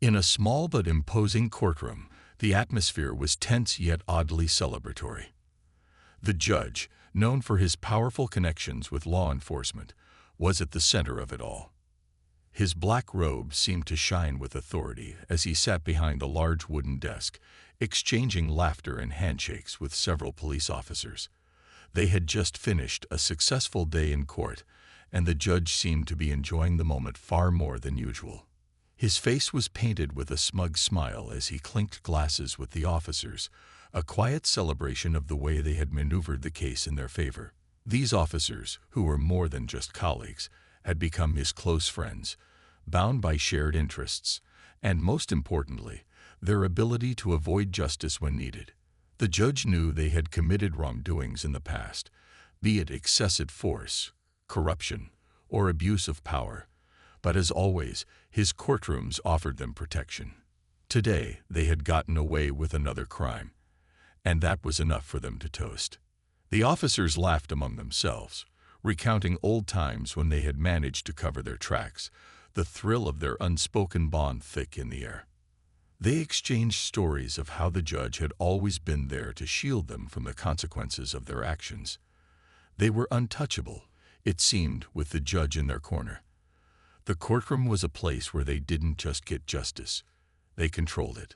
In a small but imposing courtroom, the atmosphere was tense yet oddly celebratory. The judge, known for his powerful connections with law enforcement, was at the center of it all. His black robe seemed to shine with authority as he sat behind a large wooden desk, exchanging laughter and handshakes with several police officers. They had just finished a successful day in court, and the judge seemed to be enjoying the moment far more than usual. His face was painted with a smug smile as he clinked glasses with the officers, a quiet celebration of the way they had maneuvered the case in their favor. These officers, who were more than just colleagues, had become his close friends, bound by shared interests, and most importantly, their ability to avoid justice when needed. The judge knew they had committed wrongdoings in the past, be it excessive force, corruption, or abuse of power, but as always, his courtrooms offered them protection. Today, they had gotten away with another crime, and that was enough for them to toast. The officers laughed among themselves, recounting old times when they had managed to cover their tracks, the thrill of their unspoken bond thick in the air. They exchanged stories of how the judge had always been there to shield them from the consequences of their actions. They were untouchable, it seemed, with the judge in their corner. The courtroom was a place where they didn't just get justice, they controlled it.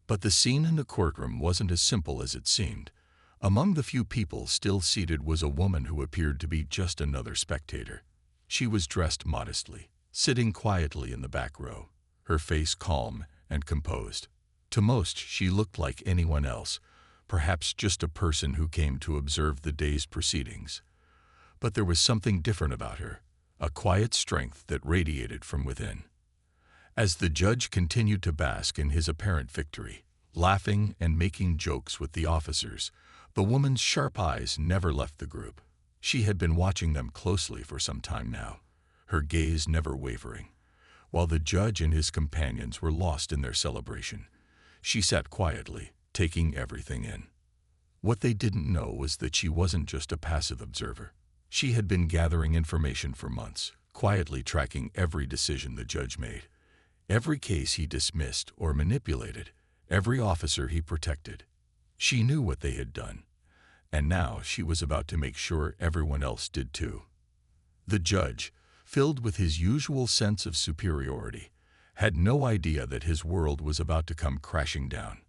But the scene in the courtroom wasn't as simple as it seemed. Among the few people still seated was a woman who appeared to be just another spectator. She was dressed modestly, sitting quietly in the back row, her face calm and composed. To most, she looked like anyone else, perhaps just a person who came to observe the day's proceedings. But there was something different about her, a quiet strength that radiated from within. As the judge continued to bask in his apparent victory, laughing and making jokes with the officers, the woman's sharp eyes never left the group. She had been watching them closely for some time now, her gaze never wavering. While the judge and his companions were lost in their celebration, she sat quietly, taking everything in. What they didn't know was that she wasn't just a passive observer. She had been gathering information for months, quietly tracking every decision the judge made, every case he dismissed or manipulated, every officer he protected. She knew what they had done, and now she was about to make sure everyone else did too. The judge, filled with his usual sense of superiority, had no idea that his world was about to come crashing down.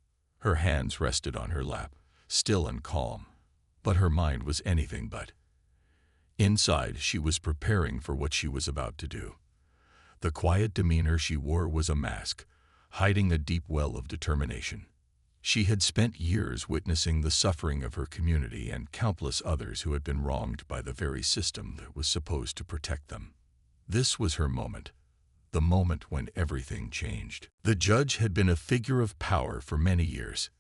Her hands rested on her lap, still and calm, but her mind was anything but. Inside, she was preparing for what she was about to do. The quiet demeanor she wore was a mask, hiding a deep well of determination. She had spent years witnessing the suffering of her community and countless others who had been wronged by the very system that was supposed to protect them. This was her moment, the moment when everything changed. The judge had been a figure of power for many years.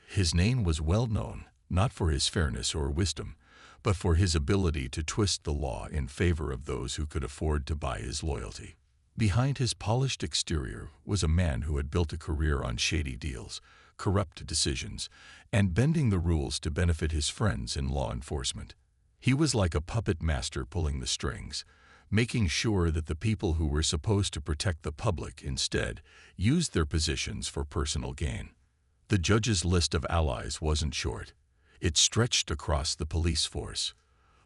His name was well known, not for his fairness or wisdom, but for his ability to twist the law in favor of those who could afford to buy his loyalty. Behind his polished exterior was a man who had built a career on shady deals, corrupt decisions, and bending the rules to benefit his friends in law enforcement. He was like a puppet master pulling the strings, making sure that the people who were supposed to protect the public instead used their positions for personal gain. The judge's list of allies wasn't short. It stretched across the police force,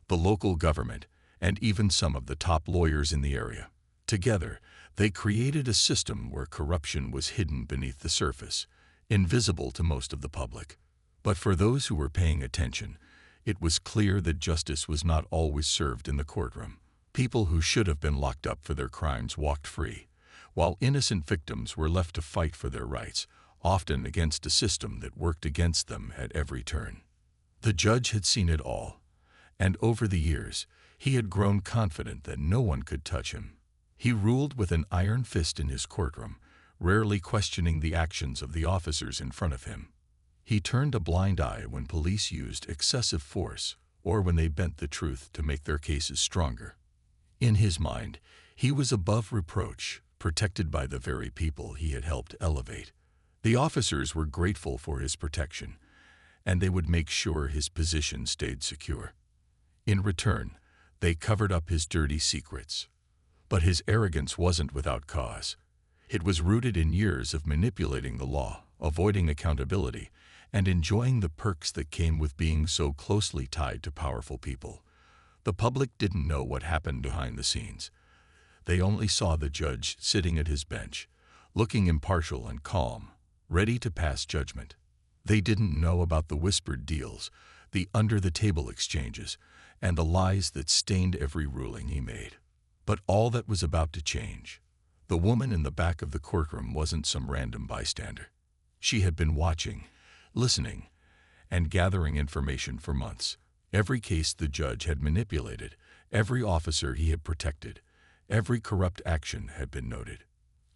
the local government, and even some of the top lawyers in the area. Together, they created a system where corruption was hidden beneath the surface, invisible to most of the public. But for those who were paying attention, it was clear that justice was not always served in the courtroom. People who should have been locked up for their crimes walked free, while innocent victims were left to fight for their rights, often against a system that worked against them at every turn. The judge had seen it all, and over the years, he had grown confident that no one could touch him. He ruled with an iron fist in his courtroom, rarely questioning the actions of the officers in front of him. He turned a blind eye when police used excessive force or when they bent the truth to make their cases stronger. In his mind, he was above reproach, protected by the very people he had helped elevate. The officers were grateful for his protection, and they would make sure his position stayed secure. In return, they covered up his dirty secrets. But his arrogance wasn't without cause. It was rooted in years of manipulating the law, avoiding accountability, and enjoying the perks that came with being so closely tied to powerful people. The public didn't know what happened behind the scenes. They only saw the judge sitting at his bench, looking impartial and calm, ready to pass judgment. They didn't know about the whispered deals, the under-the-table exchanges, and the lies that stained every ruling he made. But all that was about to change. The woman in the back of the courtroom wasn't some random bystander. She had been watching, listening, and gathering information for months. Every case the judge had manipulated, every officer he had protected, every corrupt action had been noted.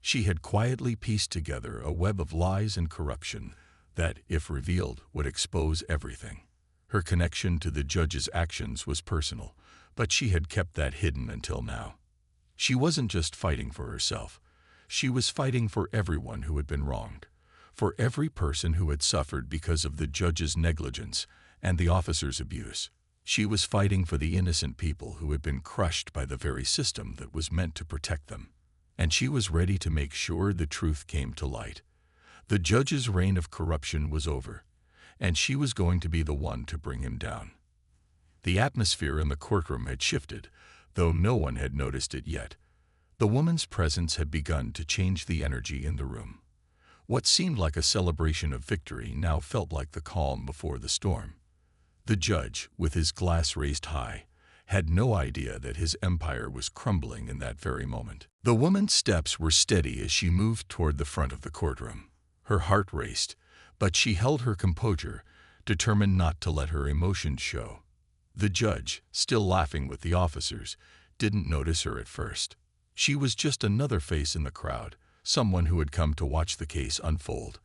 She had quietly pieced together a web of lies and corruption that, if revealed, would expose everything. Her connection to the judge's actions was personal, but she had kept that hidden until now. She wasn't just fighting for herself. She was fighting for everyone who had been wronged, for every person who had suffered because of the judge's negligence and the officer's abuse. She was fighting for the innocent people who had been crushed by the very system that was meant to protect them. And she was ready to make sure the truth came to light. The judge's reign of corruption was over, and she was going to be the one to bring him down. The atmosphere in the courtroom had shifted, though no one had noticed it yet. The woman's presence had begun to change the energy in the room. What seemed like a celebration of victory now felt like the calm before the storm. The judge, with his glass raised high, had no idea that his empire was crumbling in that very moment. The woman's steps were steady as she moved toward the front of the courtroom. Her heart raced, but she held her composure, determined not to let her emotions show. The judge, still laughing with the officers, didn't notice her at first. She was just another face in the crowd, someone who had come to watch the case unfold.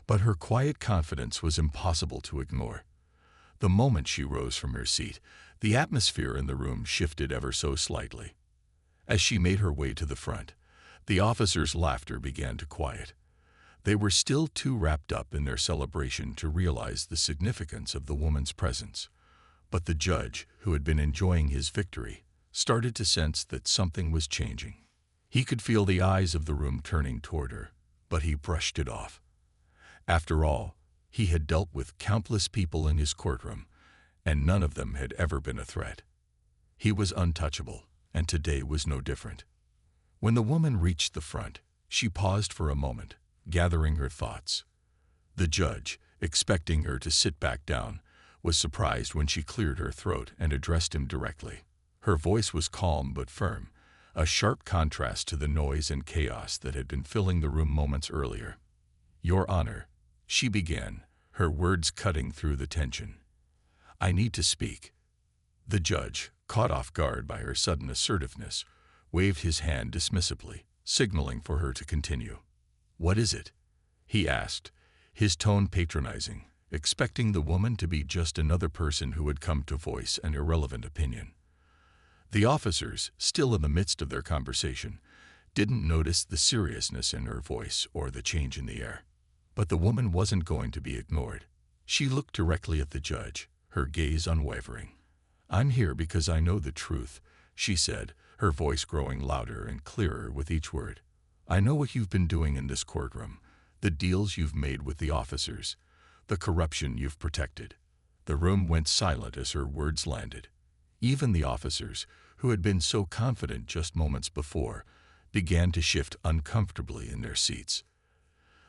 But her quiet confidence was impossible to ignore. The moment she rose from her seat, the atmosphere in the room shifted ever so slightly. As she made her way to the front, the officers' laughter began to quiet. They were still too wrapped up in their celebration to realize the significance of the woman's presence. But the judge, who had been enjoying his victory, started to sense that something was changing. He could feel the eyes of the room turning toward her, but he brushed it off. After all, he had dealt with countless people in his courtroom, and none of them had ever been a threat. He was untouchable, and today was no different. When the woman reached the front, she paused for a moment, gathering her thoughts. The judge, expecting her to sit back down, was surprised when she cleared her throat and addressed him directly. Her voice was calm but firm, a sharp contrast to the noise and chaos that had been filling the room moments earlier. "Your Honor," she began, her words cutting through the tension. "I need to speak." The judge, caught off guard by her sudden assertiveness, waved his hand dismissively, signaling for her to continue. "What is it?" he asked, his tone patronizing, expecting the woman to be just another person who had come to voice an irrelevant opinion. The officers, still in the midst of their conversation, didn't notice the seriousness in her voice or the change in the air. But the woman wasn't going to be ignored. She looked directly at the judge, her gaze unwavering. "I'm here because I know the truth," she said, her voice growing louder and clearer with each word. "I know what you've been doing in this courtroom, the deals you've made with the officers, the corruption you've protected." The room went silent as her words landed. Even the officers, who had been so confident just moments before, began to shift uncomfortably in their seats.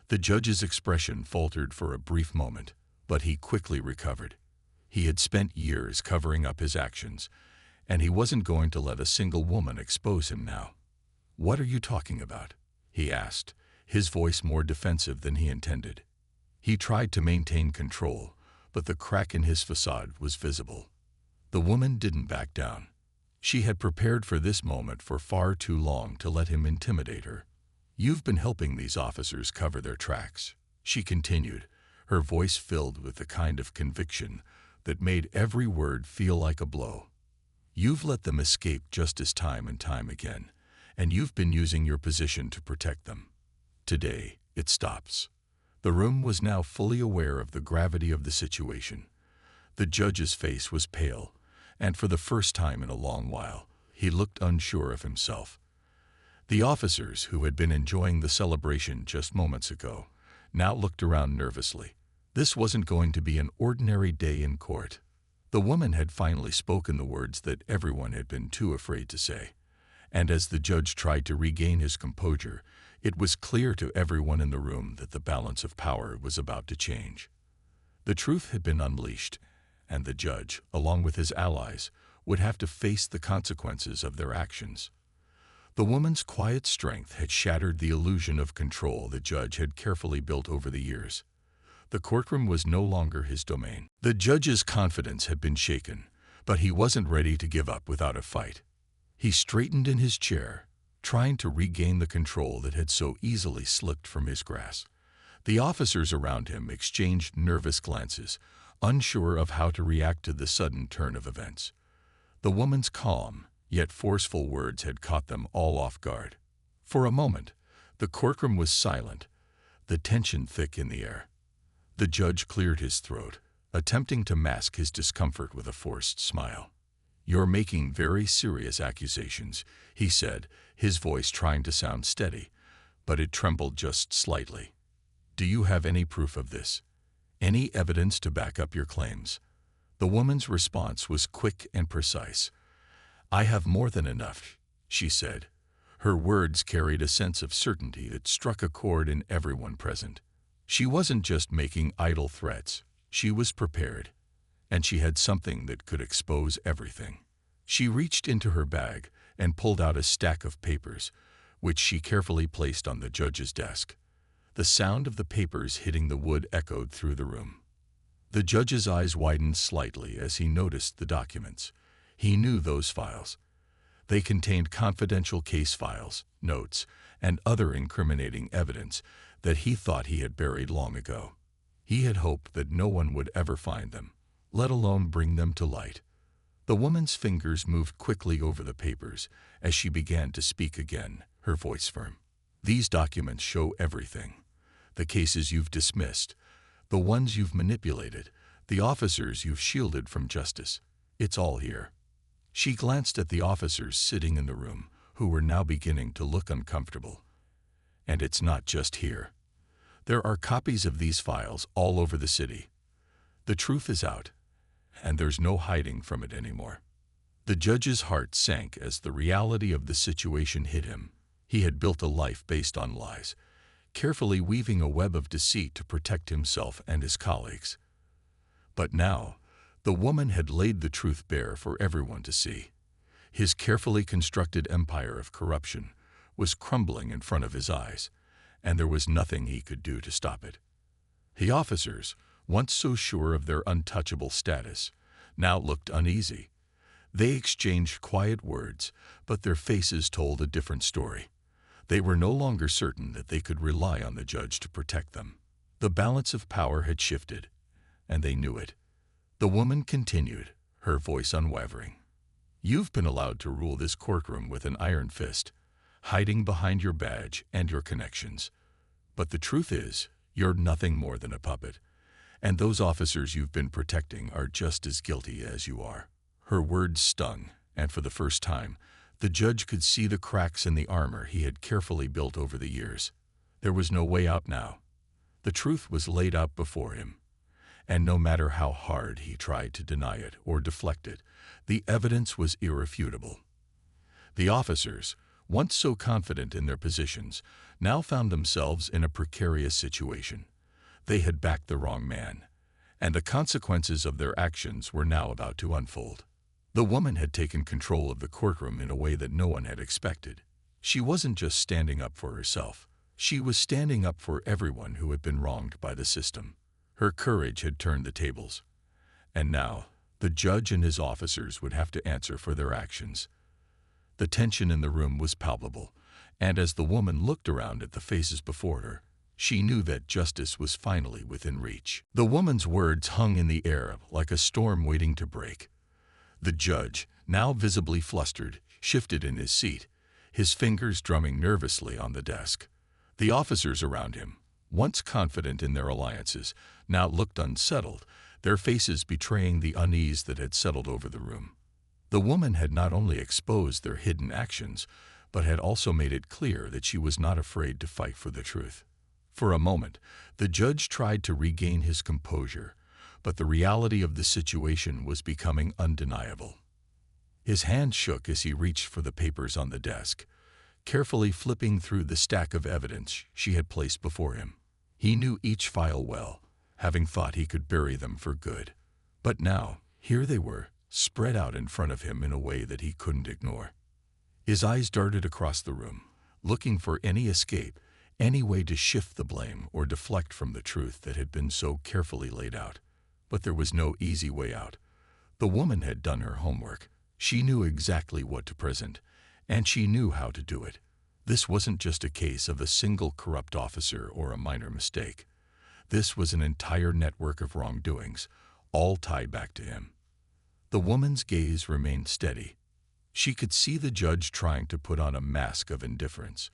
The judge's expression faltered for a brief moment, but he quickly recovered. He had spent years covering up his actions, and he wasn't going to let a single woman expose him now. "What are you talking about?" he asked, his voice more defensive than he intended. He tried to maintain control, but the crack in his facade was visible. The woman didn't back down. She had prepared for this moment for far too long to let him intimidate her. "You've been helping these officers cover their tracks," she continued, her voice filled with the kind of conviction that made every word feel like a blow. "You've let them escape justice time and time again, and you've been using your position to protect them. Today, it stops." The room was now fully aware of the gravity of the situation. The judge's face was pale, and for the first time in a long while, he looked unsure of himself. The officers, who had been enjoying the celebration just moments ago, now looked around nervously. This wasn't going to be an ordinary day in court. The woman had finally spoken the words that everyone had been too afraid to say. And as the judge tried to regain his composure, it was clear to everyone in the room that the balance of power was about to change. The truth had been unleashed, and the judge, along with his allies, would have to face the consequences of their actions. The woman's quiet strength had shattered the illusion of control the judge had carefully built over the years. The courtroom was no longer his domain. The judge's confidence had been shaken, but he wasn't ready to give up without a fight. He straightened in his chair, trying to regain the control that had so easily slipped from his grasp. The officers around him exchanged nervous glances, unsure of how to react to the sudden turn of events. The woman's calm, yet forceful words had caught them all off guard. For a moment, the courtroom was silent, the tension thick in the air. The judge cleared his throat, attempting to mask his discomfort with a forced smile. "You're making very serious accusations," he said, his voice trying to sound steady, but it trembled just slightly. "Do you have any proof of this? Any evidence to back up your claims?" The woman's response was quick and precise. "I have more than enough," she said. Her words carried a sense of certainty that struck a chord in everyone present. She wasn't just making idle threats. She was prepared, and she had something that could expose everything. She reached into her bag and pulled out a stack of papers, which she carefully placed on the judge's desk. The sound of the papers hitting the wood echoed through the room. The judge's eyes widened slightly as he noticed the documents. He knew those files. They contained confidential case files, notes, and other incriminating evidence that he thought he had buried long ago. He had hoped that no one would ever find them, let alone bring them to light. The woman's fingers moved quickly over the papers as she began to speak again, her voice firm. "These documents show everything. The cases you've dismissed, the ones you've manipulated, the officers you've shielded from justice. It's all here." She glanced at the officers sitting in the room, who were now beginning to look uncomfortable. "And it's not just here. There are copies of these files all over the city. The truth is out, and there's no hiding from it anymore." The judge's heart sank as the reality of the situation hit him. He had built a life based on lies, carefully weaving a web of deceit to protect himself and his colleagues. But now, the woman had laid the truth bare for everyone to see. His carefully constructed empire of corruption was crumbling in front of his eyes, and there was nothing he could do to stop it. The officers, once so sure of their untouchable status, now looked uneasy. They exchanged quiet words, but their faces told a different story. They were no longer certain that they could rely on the judge to protect them. The balance of power had shifted, and they knew it. The woman continued, her voice unwavering. "You've been allowed to rule this courtroom with an iron fist, hiding behind your badge and your connections. But the truth is, you're nothing more than a puppet, and those officers you've been protecting are just as guilty as you are." Her words stung, and for the first time, the judge could see the cracks in the armor he had carefully built over the years. There was no way out now. The truth was laid out before him, and no matter how hard he tried to deny it or deflect it, the evidence was irrefutable. The officers, once so confident in their positions, now found themselves in a precarious situation. They had backed the wrong man, and the consequences of their actions were now about to unfold. The woman had taken control of the courtroom in a way that no one had expected. She wasn't just standing up for herself. She was standing up for everyone who had been wronged by the system. Her courage had turned the tables, and now the judge and his officers would have to answer for their actions. The tension in the room was palpable, and as the woman looked around at the faces before her, she knew that justice was finally within reach. The woman's words hung in the air like a storm waiting to break. The judge, now visibly flustered, shifted in his seat, his fingers drumming nervously on the desk. The officers around him, once confident in their alliances, now looked unsettled, their faces betraying the unease that had settled over the room. The woman had not only exposed their hidden actions, but had also made it clear that she was not afraid to fight for the truth. For a moment, the judge tried to regain his composure, but the reality of the situation was becoming undeniable. His hand shook as he reached for the papers on the desk, carefully flipping through the stack of evidence she had placed before him. He knew each file well, having thought he could bury them for good. But now, here they were, spread out in front of him in a way that he couldn't ignore. His eyes darted across the room, looking for any escape, any way to shift the blame or deflect from the truth that had been so carefully laid out. But there was no easy way out. The woman had done her homework. She knew exactly what to present, and she knew how to do it. This wasn't just a case of a single corrupt officer or a minor mistake. This was an entire network of wrongdoings, all tied back to him. The woman's gaze remained steady. She could see the judge trying to put on a mask of indifference,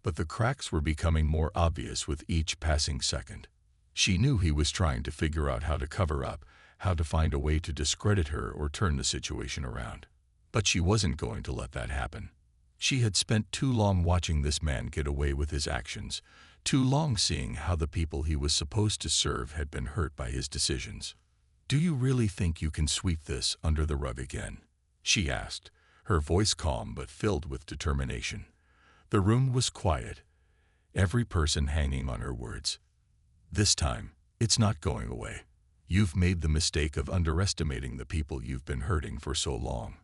but the cracks were becoming more obvious with each passing second. She knew he was trying to figure out how to cover up, how to find a way to discredit her or turn the situation around. But she wasn't going to let that happen. She had spent too long watching this man get away with his actions, too long seeing how the people he was supposed to serve had been hurt by his decisions. "Do you really think you can sweep this under the rug again?" she asked, her voice calm but filled with determination. The room was quiet, every person hanging on her words. "This time, it's not going away. You've made the mistake of underestimating the people you've been hurting for so long."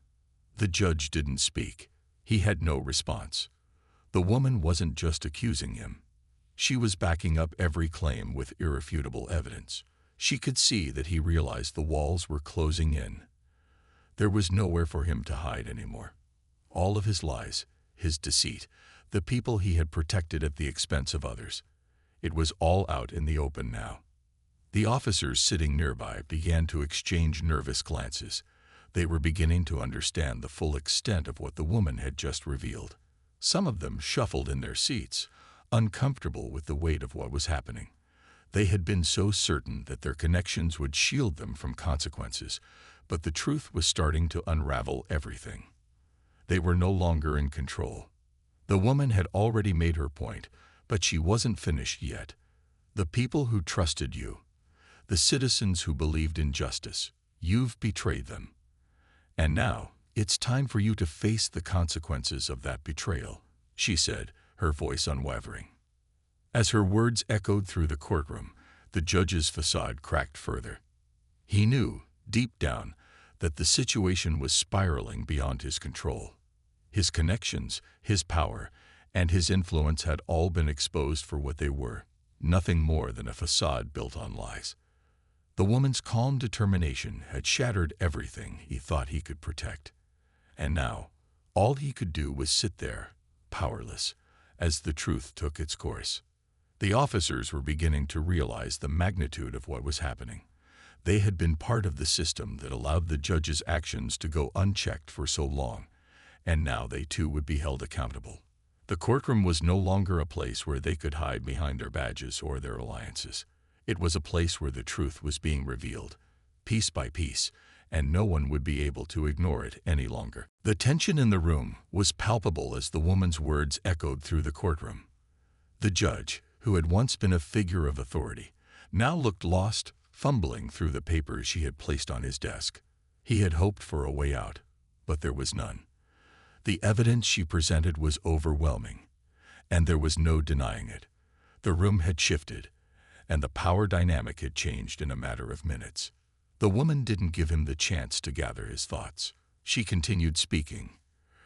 The judge didn't speak. He had no response. The woman wasn't just accusing him. She was backing up every claim with irrefutable evidence. She could see that he realized the walls were closing in. There was nowhere for him to hide anymore. All of his lies, his deceit, the people he had protected at the expense of others. It was all out in the open now. The officers sitting nearby began to exchange nervous glances. They were beginning to understand the full extent of what the woman had just revealed. Some of them shuffled in their seats, uncomfortable with the weight of what was happening. They had been so certain that their connections would shield them from consequences, but the truth was starting to unravel everything. They were no longer in control. The woman had already made her point, but she wasn't finished yet. The people who trusted you, the citizens who believed in justice, you've betrayed them. And now, it's time for you to face the consequences of that betrayal, she said, her voice unwavering. As her words echoed through the courtroom, the judge's facade cracked further. He knew, deep down, that the situation was spiraling beyond his control. His connections, his power, and his influence had all been exposed for what they were, nothing more than a facade built on lies. The woman's calm determination had shattered everything he thought he could protect. And now, all he could do was sit there, powerless, as the truth took its course. The officers were beginning to realize the magnitude of what was happening. They had been part of the system that allowed the judge's actions to go unchecked for so long, and now they too would be held accountable. The courtroom was no longer a place where they could hide behind their badges or their alliances. It was a place where the truth was being revealed, piece by piece, and no one would be able to ignore it any longer. The tension in the room was palpable as the woman's words echoed through the courtroom. The judge, who had once been a figure of authority, now looked lost, fumbling through the papers she had placed on his desk. He had hoped for a way out, but there was none. The evidence she presented was overwhelming, and there was no denying it. The room had shifted, and the power dynamic had changed in a matter of minutes. The woman didn't give him the chance to gather his thoughts. She continued speaking,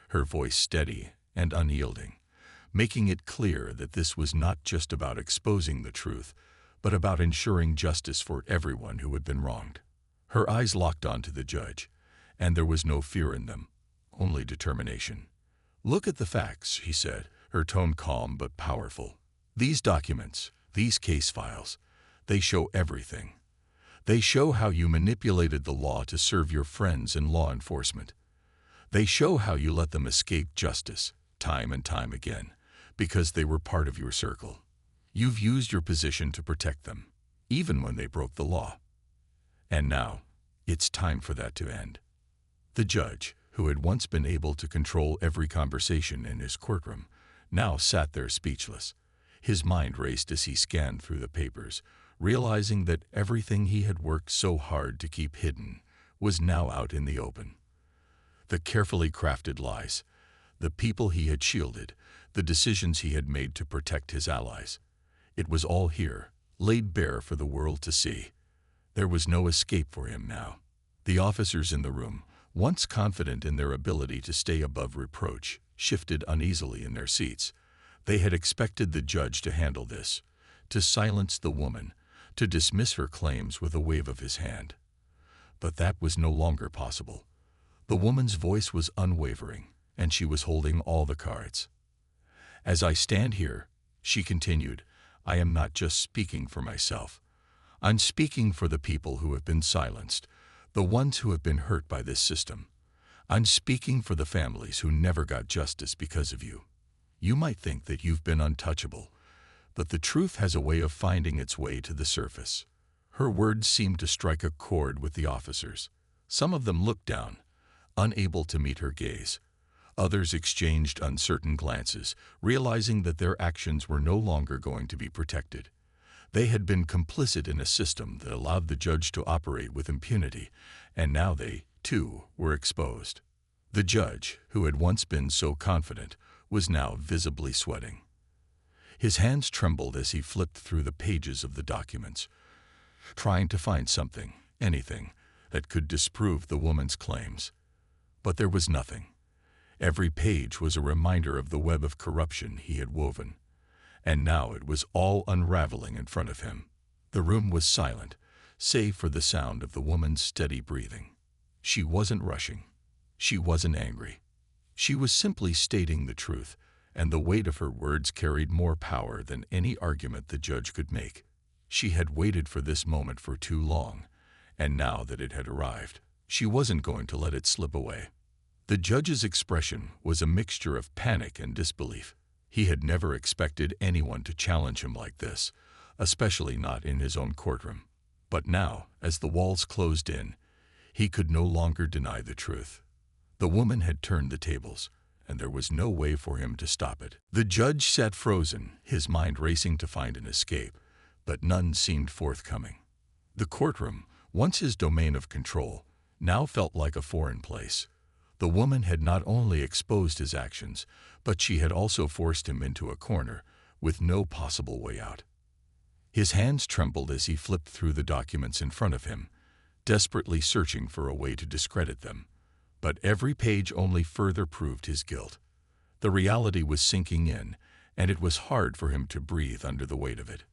her voice steady and unyielding, making it clear that this was not just about exposing the truth, but about ensuring justice for everyone who had been wronged. Her eyes locked onto the judge, and there was no fear in them, only determination. "Look at the facts," she said, her tone calm but powerful. "These documents, these case files, they show everything. They show how you manipulated the law to serve your friends in law enforcement. They show how you let them escape justice, time and time again, because they were part of your circle. You've used your position to protect them, even when they broke the law. And now, it's time for that to end." The judge, who had once been able to control every conversation in his courtroom, now sat there speechless. His mind raced as he scanned through the papers, realizing that everything he had worked so hard to keep hidden was now out in the open. The carefully crafted lies, the people he had shielded, the decisions he had made to protect his allies. It was all here, laid bare for the world to see. There was no escape for him now. The officers in the room, once confident in their ability to stay above reproach, shifted uneasily in their seats. They had expected the judge to handle this, to silence the woman, to dismiss her claims with a wave of his hand. But that was no longer possible. The woman's voice was unwavering, and she was holding all the cards. "As I stand here," she continued, "I am not just speaking for myself. I'm speaking for the people who have been silenced, the ones who have been hurt by this system. I'm speaking for the families who never got justice because of you. You might think that you've been untouchable, but the truth has a way of finding its way to the surface." Her words seemed to strike a chord with the officers. Some of them looked down, unable to meet her gaze. Others exchanged uncertain glances, realizing that their actions were no longer going to be protected. They had been complicit in a system that allowed the judge to operate with impunity, and now they, too, were exposed. The judge, who had once been so confident, was now visibly sweating. His hands trembled as he flipped through the pages of the documents, trying to find something, anything, that could disprove the woman's claims. But there was nothing. Every page was a reminder of the web of corruption he had woven, and now it was all unraveling in front of him. The room was silent, save for the sound of the woman's steady breathing. She wasn't rushing. She wasn't angry. She was simply stating the truth, and the weight of her words carried more power than any argument the judge could make. She had waited for this moment for too long, and now that it had arrived, she wasn't going to let it slip away. The judge's expression was a mixture of panic and disbelief. He had never expected anyone to challenge him like this, especially not in his own courtroom. But now, as the walls closed in, he could no longer deny the truth. The woman had turned the tables, and there was no way for him to stop it. The judge sat frozen, his mind racing to find an escape, but none seemed forthcoming. The courtroom, once his domain of control, now felt like a foreign place. The woman had not only exposed his actions, but she had also forced him into a corner, with no possible way out. His hands trembled as he flipped through the documents in front of him, desperately searching for a way to discredit them. But every page only further proved his guilt. The reality was sinking in, and it was hard for him to breathe under the weight of it.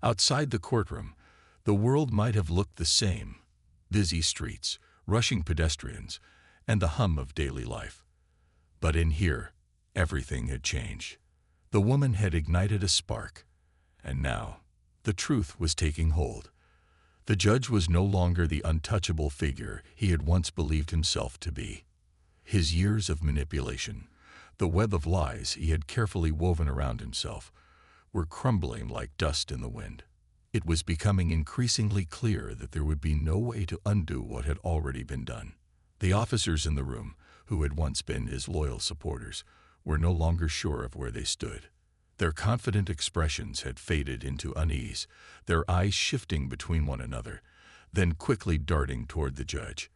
Outside the courtroom, the world might have looked the same: busy streets, rushing pedestrians, and the hum of daily life. But in here, everything had changed. The woman had ignited a spark, and now the truth was taking hold. The judge was no longer the untouchable figure he had once believed himself to be. His years of manipulation, the web of lies he had carefully woven around himself, were crumbling like dust in the wind. It was becoming increasingly clear that there would be no way to undo what had already been done. The officers in the room, who had once been his loyal supporters, were no longer sure of where they stood. Their confident expressions had faded into unease, their eyes shifting between one another, then quickly darting toward the judge.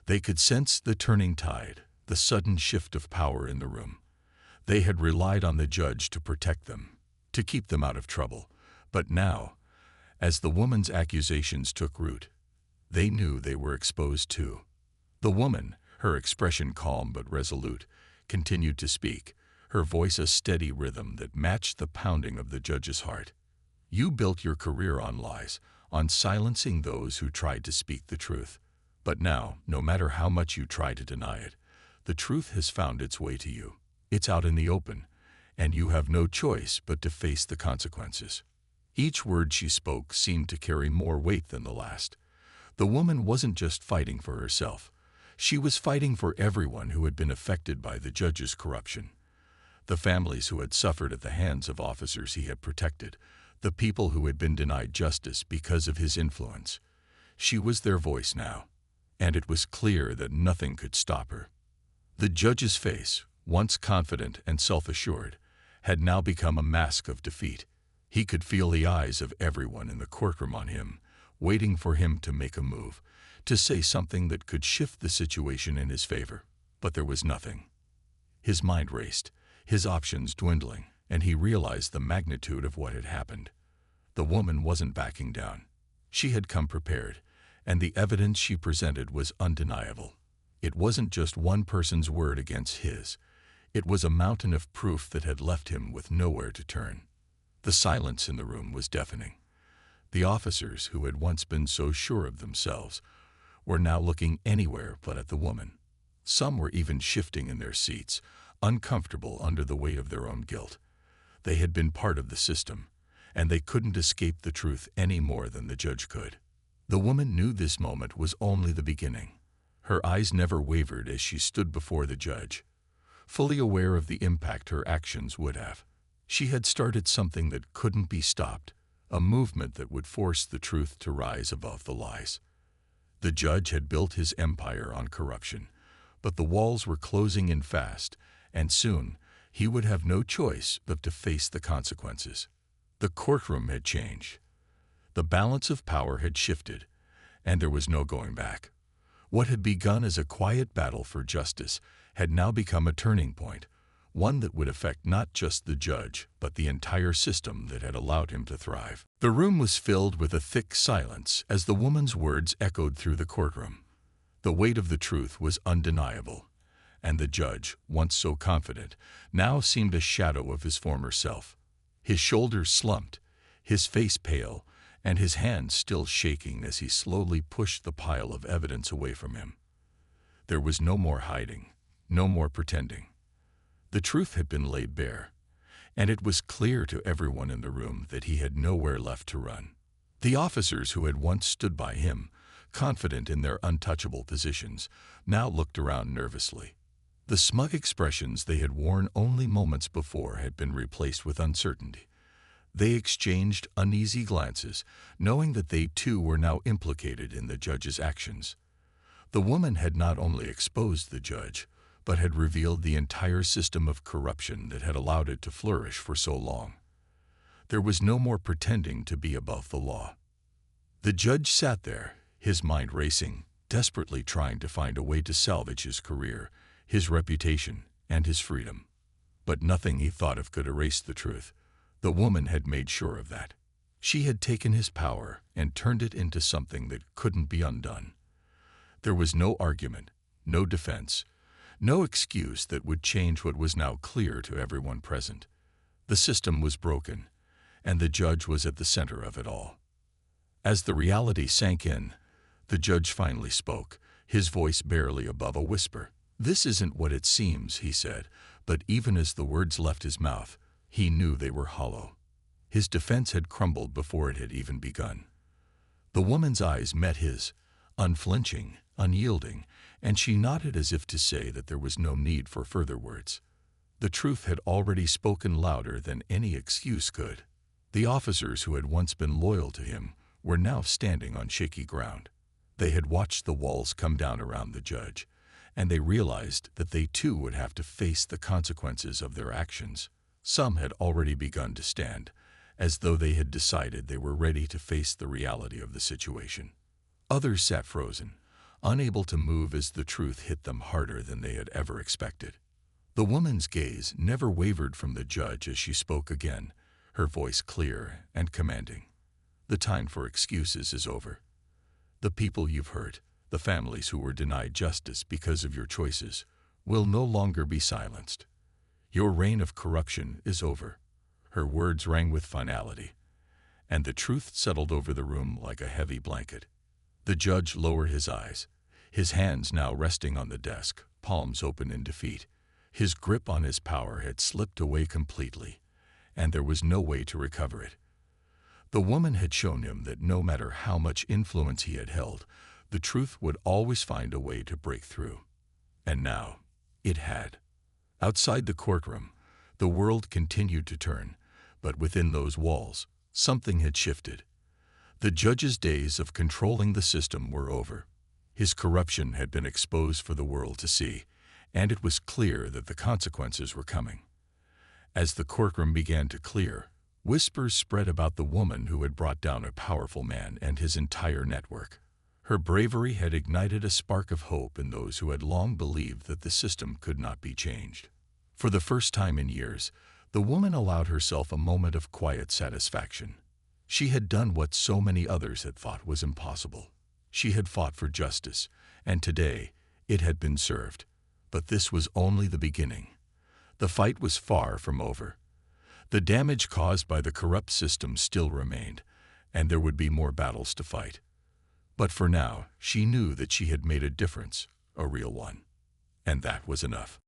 They could sense the turning tide, the sudden shift of power in the room. They had relied on the judge to protect them, to keep them out of trouble. But now, as the woman's accusations took root, they knew they were exposed too. The woman, her expression calm but resolute, continued to speak, her voice a steady rhythm that matched the pounding of the judge's heart. "You built your career on lies, on silencing those who tried to speak the truth. But now, no matter how much you try to deny it, the truth has found its way to you. It's out in the open, and you have no choice but to face the consequences." Each word she spoke seemed to carry more weight than the last. The woman wasn't just fighting for herself. She was fighting for everyone who had been affected by the judge's corruption. The families who had suffered at the hands of officers he had protected, the people who had been denied justice because of his influence. She was their voice now, and it was clear that nothing could stop her. The judge's face, once confident and self-assured, had now become a mask of defeat. He could feel the eyes of everyone in the courtroom on him, waiting for him to make a move, to say something that could shift the situation in his favor. But there was nothing. His mind raced, his options dwindling, and he realized the magnitude of what had happened. The woman wasn't backing down. She had come prepared, and the evidence she presented was undeniable. It wasn't just one person's word against his. It was a mountain of proof that had left him with nowhere to turn. The silence in the room was deafening. The officers, who had once been so sure of themselves, were now looking anywhere but at the woman. Some were even shifting in their seats, uncomfortable under the weight of their own guilt. They had been part of the system, and they couldn't escape the truth any more than the judge could. The woman knew this moment was only the beginning. Her eyes never wavered as she stood before the judge, fully aware of the impact her actions would have. She had started something that couldn't be stopped, a movement that would force the truth to rise above the lies. The judge had built his empire on corruption, but the walls were closing in fast, and soon he would have no choice but to face the consequences. The courtroom had changed. The balance of power had shifted, and there was no going back. What had begun as a quiet battle for justice had now become a turning point, one that would affect not just the judge, but the entire system that had allowed him to thrive. The room was filled with a thick silence as the woman's words echoed through the courtroom. The weight of the truth was undeniable, and the judge, once so confident, now seemed a shadow of his former self. His shoulders slumped, his face pale, and his hands still shaking as he slowly pushed the pile of evidence away from him. There was no more hiding, no more pretending. The truth had been laid bare, and it was clear to everyone in the room that he had nowhere left to run. The officers who had once stood by him, confident in their untouchable positions, now looked around nervously. The smug expressions they had worn only moments before had been replaced with uncertainty. They exchanged uneasy glances, knowing that they too were now implicated in the judge's actions. The woman had not only exposed the judge, but had revealed the entire system of corruption that had allowed it to flourish for so long. There was no more pretending to be above the law. The judge sat there, his mind racing, desperately trying to find a way to salvage his career, his reputation, and his freedom. But nothing he thought of could erase the truth. The woman had made sure of that. She had taken his power and turned it into something that couldn't be undone. There was no argument, no defense, no excuse that would change what was now clear to everyone present. The system was broken, and the judge was at the center of it all. As the reality sank in, the judge finally spoke, his voice barely above a whisper. "This isn't what it seems," he said, but even as the words left his mouth, he knew they were hollow. His defense had crumbled before it had even begun. The woman's eyes met his, unflinching, unyielding, and she nodded as if to say that there was no need for further words. The truth had already spoken louder than any excuse could. The officers who had once been loyal to him were now standing on shaky ground. They had watched the walls come down around the judge, and they realized that they too would have to face the consequences of their actions. Some had already begun to stand, as though they had decided they were ready to face the reality of the situation. Others sat frozen, unable to move as the truth hit them harder than they had ever expected. The woman's gaze never wavered from the judge as she spoke again, her voice clear and commanding. "The time for excuses is over. The people you've hurt, the families who were denied justice because of your choices, will no longer be silenced. Your reign of corruption is over." Her words rang with finality, and the truth settled over the room like a heavy blanket. The judge lowered his eyes, his hands now resting on the desk, palms open in defeat. His grip on his power had slipped away completely, and there was no way to recover it. The woman had shown him that no matter how much influence he had held, the truth would always find a way to break through. And now, it had. Outside the courtroom, the world continued to turn, but within those walls, something had shifted. The judge's days of controlling the system were over. His corruption had been exposed for the world to see, and it was clear that the consequences were coming. As the courtroom began to clear, whispers spread about the woman who had brought down a powerful man and his entire network. Her bravery had ignited a spark of hope in those who had long believed that the system could not be changed. For the first time in years, the woman allowed herself a moment of quiet satisfaction. She had done what so many others had thought was impossible. She had fought for justice, and today it had been served. But this was only the beginning. The fight was far from over. The damage caused by the corrupt system still remained, and there would be more battles to fight. But for now, she knew that she had made a difference, a real one. And that was enough.